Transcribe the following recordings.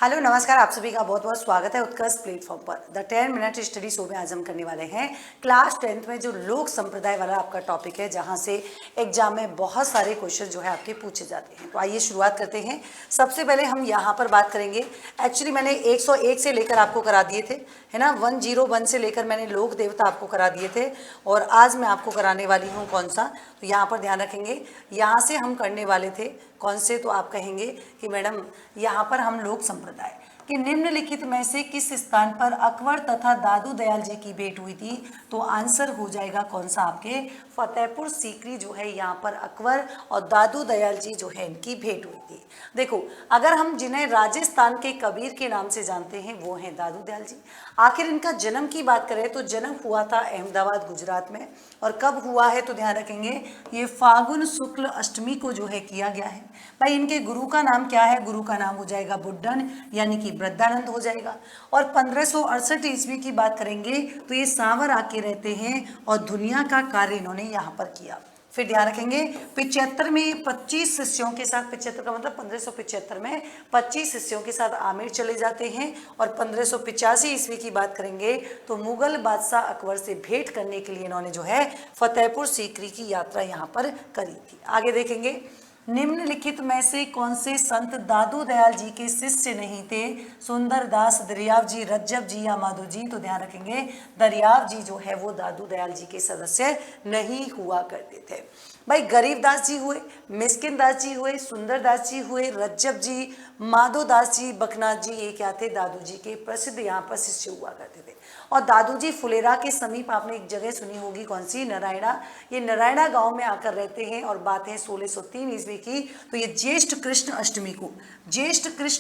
Hello नमस्कार, आप सभी का बहुत बहुत स्वागत है उत्कर्ष प्लेटफॉर्म पर। द 10 मिनट स्टडी शो में आज हम करने वाले हैं क्लास 10th में जो लोक संप्रदाय वाला आपका टॉपिक है, जहां से एग्जाम में बहुत सारे क्वेश्चन जो है आपके पूछे जाते हैं। तो आइए शुरुआत करते हैं। सबसे पहले हम यहां पर बात करेंगे। एक्चुअली मैंने 101 से लेकर आपको करा दिए थे, है ना। 101 से लेकर मैंने लोक देवता आपको करा दिए थे, और आज मैं आपको कराने वाली हूँ कौन सा, तो यहाँ पर ध्यान रखेंगे। यहाँ से हम करने वाले थे कौन से, तो आप कहेंगे कि मैडम यहाँ पर हम लोक संप्रदाय कि निम्नलिखित में से किस स्थान पर अकबर तथा दादू दयाल जी की भेंट हुई थी, तो आंसर हो जाएगा कौन सा, आपके फतेहपुर सीकरी जो है, यहाँ पर अकबर और दादू दयाल जी जो है इनकी भेंट हुई थी। देखो, अगर हम जिन्हें राजस्थान के कबीर के नाम से जानते हैं वो हैं दादू दयाल जी। आखिर इनका जन्म की बात करें तो जन्म हुआ था अहमदाबाद गुजरात में, और कब हुआ है तो ध्यान रखेंगे ये फागुन शुक्ल अष्टमी को जो है किया गया है। भाई इनके गुरु का नाम क्या है, गुरु का नाम हो जाएगा बुड्ढन यानी कि वृद्धानंद हो जाएगा। और 1568 ईस्वी की बात करेंगे तो ये सांवर आके रहते हैं और दुनिया का कार्य इन्होंने यहाँ पर किया। फिर ध्यान रखेंगे 75 में 25 शिष्यों के साथ, 75 का मतलब 1575 में 25 शिष्यों के साथ आमेर चले जाते हैं। और 1585 ईस्वी की बात करेंगे तो मुगल बादशाह अकबर से भेंट करने के लिए इन्होंने जो है फतेहपुर सीकरी की यात्रा यहाँ पर करी थी। आगे देखेंगे, निम्नलिखित में से कौन से संत दादू दयाल जी के शिष्य नहीं थे, सुंदरदास, दरियाव जी, रज्जब जी या माधो जी, तो ध्यान रखेंगे दरियाव जी जो है वो दादू दयाल जी के सदस्य नहीं हुआ करते थे। भाई गरीबदास जी हुए, मिस्किन दास जी हुए, सुंदरदास जी हुए, रज्जब जी, माधो दास जी, बकनाथ जी, ये क्या थे, दादू जी के प्रसिद्ध यहाँ पर शिष्य हुआ करते थे। और दादू जी फुलेरा के समीप आपने एक जगह सुनी होगी, कौन सी, नारायणा। ये नारायणा गांव में आकर रहते हैं, और बात है 1603 ईस्वी की। तो ये ज्येष्ठ कृष्ण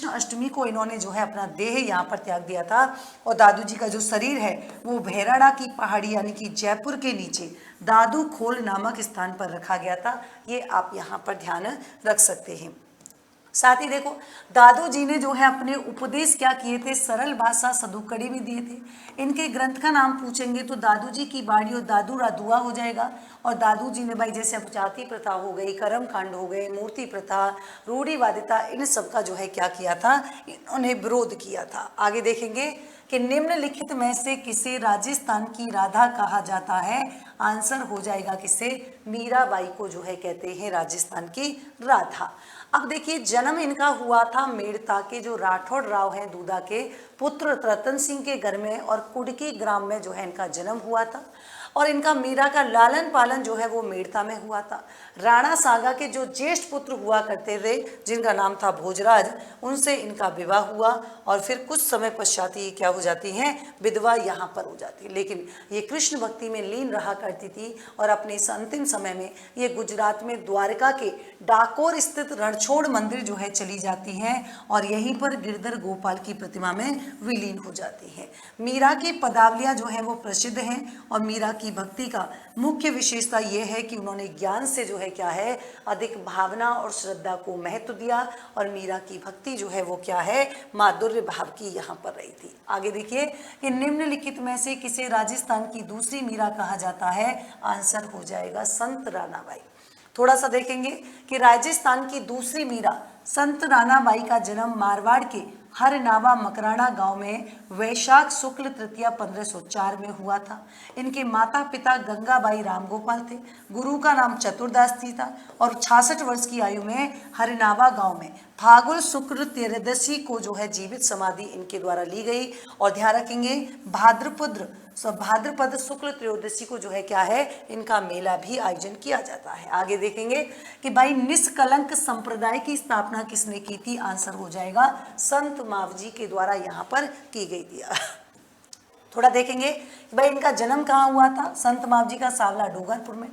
अष्टमी को इन्होंने जो है अपना देह यहाँ पर त्याग दिया था। और दादू जी का जो शरीर है वो भैराड़ा की पहाड़ी यानी कि जयपुर के नीचे दादू खोल नामक स्थान पर रखा गया था। ये आप यहाँ पर ध्यान रख सकते हैं। साथ ही देखो, दादू जी ने जो है अपने उपदेश क्या किए थे, सरल भाषा सदुकड़ी में दिए थे। इनके ग्रंथ का नाम पूछेंगे तो दादू जी की बाड़ी और दादू रादुआ हो जाएगा। और दादू जी ने भाई जैसे अब जाति प्रथा हो गई, कर्म कांड हो गए, मूर्ति प्रथा, रूढ़िवादिता, इन सब का जो है क्या किया था, इन्होंने विरोध किया था। आगे देखेंगे कि निम्नलिखित में से किसे राजस्थान की राधा कहा जाता है, आंसर हो जाएगा किसे, मीराबाई को जो है कहते हैं राजस्थान की राधा। अब देखिए, जन्म इनका हुआ था मेड़ता के जो राठौड़ राव हैं दूधा के पुत्र रतन सिंह के घर में, और कुड़की ग्राम में जो है इनका जन्म हुआ था। और इनका मीरा का लालन पालन जो है वो मेड़ता में हुआ था। राणा सागा के जो ज्येष्ठ पुत्र हुआ करते थे जिनका नाम था भोजराज, उनसे इनका विवाह हुआ, और फिर कुछ समय पश्चात ये क्या हो जाती हैं, विधवा यहाँ पर हो जाती है। लेकिन ये कृष्ण भक्ति में लीन रहा करती थी, और अपने इस अंतिम समय में ये गुजरात में द्वारका के डाकोर स्थित रणछोड़ मंदिर जो है चली जाती हैं, और यहीं पर गिरधर गोपाल की प्रतिमा में विलीन हो जाती है। मीरा की पदावलियाँ जो है वो प्रसिद्ध हैं, और मीरा की भक्ति का मुख्य विशेषता यह है कि उन्होंने ज्ञान से जो है क्या है, अधिक भावना और श्रद्धा को महत्व दिया। और मीरा की भक्ति जो है वो क्या है, माधुर्य भाव की यहाँ पर रही थी। आगे देखिए कि निम्नलिखित में से किसे राजस्थान की दूसरी मीरा कहा जाता है, आंसर हो जाएगा संत रानाबाई। थोड़ा सा देखेंगे कि राजस्थान की दूसरी मीरा संत रानाबाई का जन्म मारवाड़ के हरनावा मकराना गांव में वैशाख शुक्ल तृतीया 1504 में हुआ था। इनके माता पिता गंगाबाई रामगोपाल थे, गुरु का नाम चतुर्दास जी था, और 66 वर्ष की आयु में हरनावा गांव में फागुन शुक्ल त्रयोदशी को जो है जीवित समाधि इनके द्वारा ली गई। और ध्यान रखेंगे भाद्रपद शुक्ल त्रयोदशी को जो है क्या है, इनका मेला भी आयोजन किया जाता है। आगे देखेंगे कि भाई निष्कलंक संप्रदाय की स्थापना किसने की थी, आंसर हो जाएगा संत मावजी के द्वारा यहाँ पर की गई थी। थोड़ा देखेंगे कि भाई इनका जन्म कहाँ हुआ था, संत मावजी का सावला डूंगरपुर में।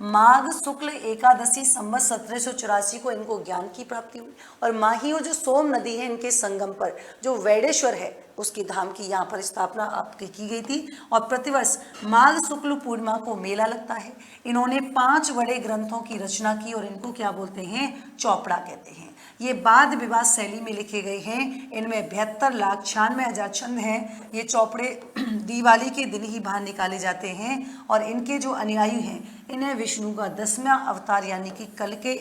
माघ शुक्ल एकादशी संवत 1784 को इनको ज्ञान की प्राप्ति हुई, और माहियो जो सोम नदी है इनके संगम पर जो वैडेश्वर है उसकी धाम की यहाँ पर स्थापना आपकी की गई थी। और प्रतिवर्ष माघ शुक्ल पूर्णिमा को मेला लगता है। इन्होंने 5 बड़े ग्रंथों की रचना की, और इनको क्या बोलते हैं, चौपड़ा कहते हैं। ये वाद विवाद शैली में लिखे गए हैं। इनमें 72,96,000 छंद हैं। ये चौपड़े दिवाली के दिन ही बाहर निकाले जाते हैं, और इनके जो अनुयायी हैं इन्हें विष्णु का 10वां अवतार यानी कि कल की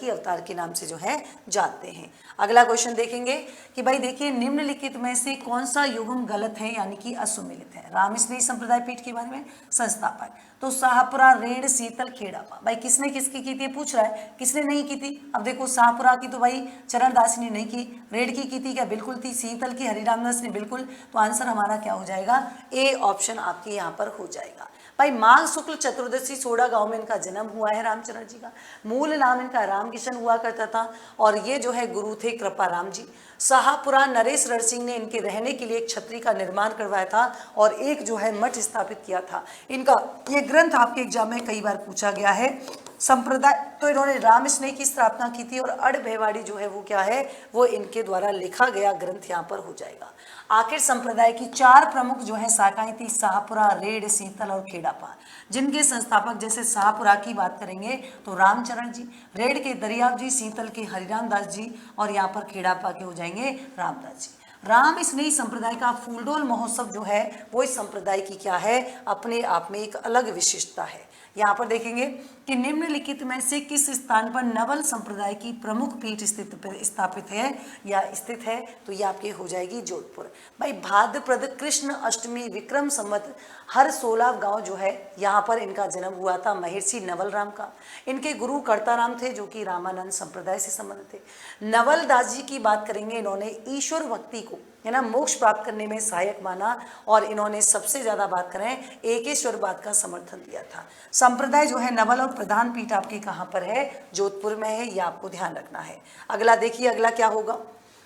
अवतार के नाम से जो है जानते हैं। अगला क्वेश्चन देखेंगे कि भाई देखिए निम्नलिखित में से कौन सा युग्म गलत है यानी कि असुमिलित है। रामस्नेही संप्रदाय पीठ के बारे में संस्थापक तो शाहपुरा, रेड, शीतल, खेड़ापा। भाई किसने किसकी की थी पूछ रहा है, किसने नहीं की थी। अब देखो शाहपुरा की तो भाई चरणदास ने नहीं की, रेड की थी क्या, बिल्कुल थी, शीतल की हरिराम दास ने बिल्कुल। तो आंसर हमारा क्या हो जाएगा, ए ऑप्शन आपके यहाँ पर हो जाएगा। भाई माघ शुक्ल चतुर्दशी सोडा गांव में इनका जन्म हुआ है रामचरण जी का। मूल नाम इनका रामकिशन हुआ करता था और ये जो है गुरु थे कृपाराम जी। शाहपुरा नरेश रण सिंह ने इनके रहने के लिए एक छतरी का निर्माण करवाया था और एक जो है मठ स्थापित किया था। इनका ये ग्रंथ आपके एग्जाम में कई बार पूछा गया है। संप्रदाय तो इन्होंने राम स्नेह की स्थापना की थी और अड़ भेवाड़ी जो है वो क्या है, वो इनके द्वारा लिखा गया ग्रंथ यहाँ पर हो जाएगा। आखिर संप्रदाय की 4 प्रमुख जो है शाखाएं थी, शाहपुरा, रेड, शीतल और खेड़ापा, जिनके संस्थापक जैसे शाहपुरा की बात करेंगे तो रामचरण जी, रेड के दरियाव जी, शीतल के हरिराम दास जी और यहाँ पर खेड़ापा के हो जाएंगे रामदास जी। राम स्नेही संप्रदाय का फूलडोल महोत्सव जो है वो इस संप्रदाय की क्या है, अपने आप में एक अलग विशिष्टता है। यहाँ पर देखेंगे कि निम्नलिखित में से किस स्थान पर नवल संप्रदाय की प्रमुख पीठ स्थापित है या स्थित है, तो ये आपके हो जाएगी जोधपुर। भाई भाद्रपद कृष्ण अष्टमी विक्रम संवत हर 16 गांव जो है यहाँ पर इनका जन्म हुआ था महर्षि नवल राम का। इनके गुरु कर्ताराम थे जो कि रामानंद संप्रदाय से संबंधित थे। नवल दास जी की बात करेंगे, इन्होंने ईश्वर भक्ति को है ना मोक्ष प्राप्त करने में सहायक माना और इन्होंने सबसे ज्यादा बात करें एकेश्वरवाद का समर्थन दिया था। संप्रदाय जो है नवल और प्रधान पीठ आपकी कहाँ पर है, जोधपुर में है, ये आपको ध्यान रखना है। अगला देखिए, अगला क्या होगा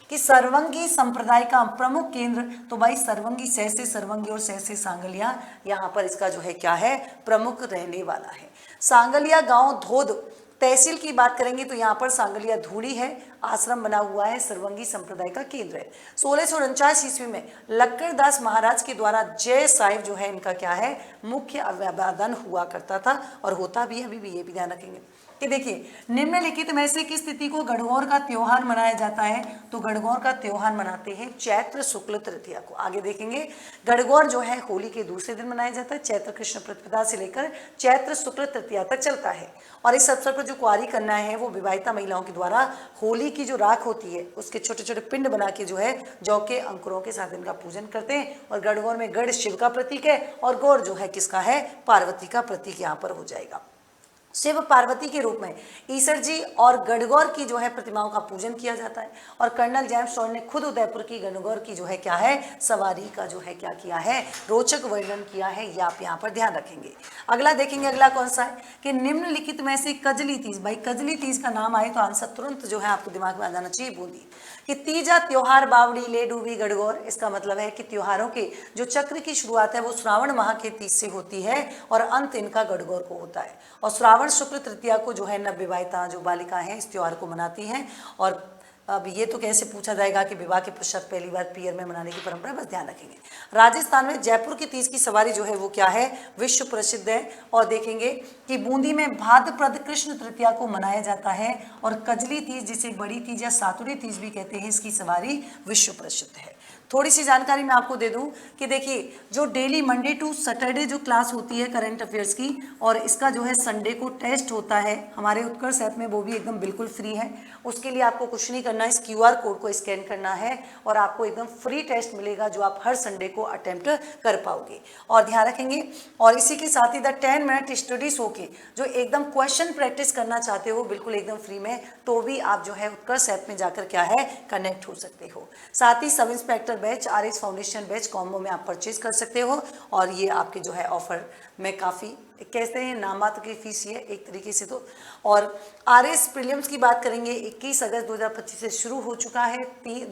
कि सर्वंगी संप्रदाय का प्रमुख केंद्र, तो भाई सर्वंगी से सर्वंगी और से सांगलिया यहाँ पर इसका जो है क्या है प्रमुख रहने वाला है। सांगलिया गांव धोद तहसील की बात करेंगे तो यहाँ पर सांगलिया धूड़ी है, आश्रम बना हुआ है, सर्वंगी संप्रदाय का केंद्र है। 1649 ईस्वी में लक्कड़दास महाराज के द्वारा जय साहिब जो है इनका क्या है मुख्य अभिवादन हुआ करता था और होता भी अभी भी, ये भी ध्यान रखेंगे कि देखिए निम्नलिखित में से किस तिथि को गणगौर का त्योहार मनाया जाता है, तो गणगौर का त्योहार मनाते हैं चैत्र शुक्ल तृतीया को। आगे देखेंगे गणगौर जो है होली के दूसरे दिन मनाया जाता है, चैत्र कृष्ण प्रतिपदा से लेकर चैत्र शुक्ल तृतीया तक चलता है। और इस अवसर पर जो कुंवारी कन्याएं हैं वो विवाहिता महिलाओं के द्वारा होली की जो राख होती है उसके छोटे छोटे पिंड बना के जो है जौ के अंकुरों के साथ इनका पूजन करते हैं। और गणगौर में गढ़ शिव का प्रतीक है और गौर जो है किसका है, पार्वती का प्रतीक यहाँ पर हो जाएगा। शिव पार्वती के रूप में ईसर जी और गणगौर की जो है प्रतिमाओं का पूजन किया जाता है। और कर्नल जेम्स टॉड ने खुद उदयपुर की गणगौर की जो है क्या है सवारी का जो है क्या किया है रोचक वर्णन किया है, ये आप यहाँ पर ध्यान रखेंगे। अगला देखेंगे, अगला कौन सा है कि निम्नलिखित में से कजली तीज। भाई कजली तीज का नाम आए तो आंसर तुरंत जो है आपको दिमाग में आ जाना चाहिए बूंदी। कि तीजा त्योहार बावड़ी ले डूबी गणगौर, इसका मतलब है कि त्योहारों के जो चक्र की शुरुआत है वो श्रावण माह के तीज से होती है और अंत इनका गणगौर को होता है। और श्रावण शुक्ल तृतीया को जो है नवविवाहिता जो बालिकाएं हैं इस त्योहार को मनाती हैं। और अब ये तो कैसे पूछा जाएगा कि विवाह के पश्चात पहली बार पियर में मनाने की परंपरा, बस ध्यान रखेंगे। राजस्थान में जयपुर की तीज की सवारी जो है वो क्या है विश्व प्रसिद्ध है। और देखेंगे कि बूंदी में भाद्रपद कृष्ण तृतीया को मनाया जाता है और कजली तीज जिसे बड़ी तीज या सातुरी तीज भी कहते हैं इसकी सवारी विश्व प्रसिद्ध है। थोड़ी सी जानकारी मैं आपको दे दूं कि देखिए जो डेली मंडे टू सैटरडे जो क्लास होती है करंट अफेयर्स की और इसका जो है संडे को टेस्ट होता है हमारे उत्कर्ष ऐप में, वो भी एकदम बिल्कुल फ्री है। उसके लिए आपको कुछ नहीं करना है, इस QR कोड को स्कैन करना है और आपको एकदम फ्री टेस्ट मिलेगा जो आप हर संडे को अटेम्प्ट कर पाओगे। और ध्यान रखेंगे और इसी के साथ ही द 10 मिनट स्टडी शो के जो एकदम क्वेश्चन प्रैक्टिस करना चाहते हो बिल्कुल एकदम फ्री में, तो भी आप जो है उत्कर्ष ऐप में जाकर क्या है कनेक्ट हो सकते हो। साथ ही sub inspector batch, RS foundation batch combo में आप परचेज कर सकते हो और ये आपके जो है ऑफर में काफ़ी कहते हैं नामात्र की फीस ये एक तरीके से तो। और RS प्रीलिम्स की बात करेंगे 21 अगस्त 2025 से शुरू हो चुका है।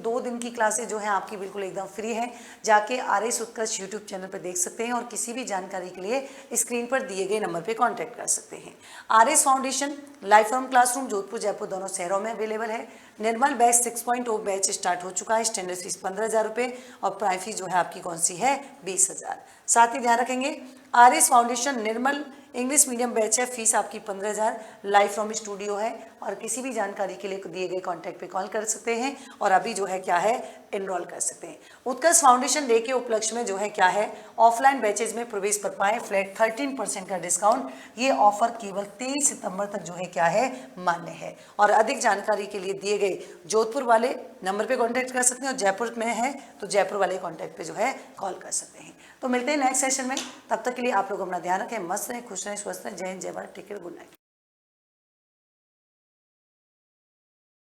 2 दिन की क्लासेज जो है आपकी बिल्कुल एकदम फ्री है, जाके RS उत्कर्ष यूट्यूब चैनल पर देख सकते हैं और किसी भी जानकारी के लिए स्क्रीन पर दिए गए नंबर पर कॉन्टैक्ट कर सकते हैं। RS foundation live from classroom Jodhpur Jaipur दोनों शहरों में अवेलेबल है। निर्मल बैच 6.0 बैच स्टार्ट हो चुका है, स्टैंडर्ड फीस 15,000 रुपये और प्राइम फीस जो है आपकी कौन सी है 20,000। साथ ही ध्यान रखेंगे RS फाउंडेशन निर्मल इंग्लिश मीडियम बैच है, फीस आपकी 15,000, लाइव फ्रॉम स्टूडियो है और किसी भी जानकारी के लिए दिए गए कॉन्टैक्ट पे कॉल कर सकते हैं और अभी जो है क्या है एनरोल कर सकते हैं। उत्कर्ष फाउंडेशन डे के उपलक्ष्य में जो है क्या है ऑफलाइन बैचेज में प्रवेश कर पाए फ्लैट 13% का डिस्काउंट। ये ऑफर केवल 23 सितंबर तक जो है क्या है मान्य है और अधिक जानकारी के लिए दिए गए जोधपुर वाले नंबर पे कांटेक्ट कर सकते हैं और जयपुर में है तो जयपुर वाले कांटेक्ट पे जो है कॉल कर सकते हैं। तो मिलते हैं नेक्स्ट सेशन में, तब तक के लिए आप लोग अपना ध्यान रखें, मस्त रहें, खुश रहें, स्वस्थ रहें। जय हिंद, जय Bharat, take care, good night.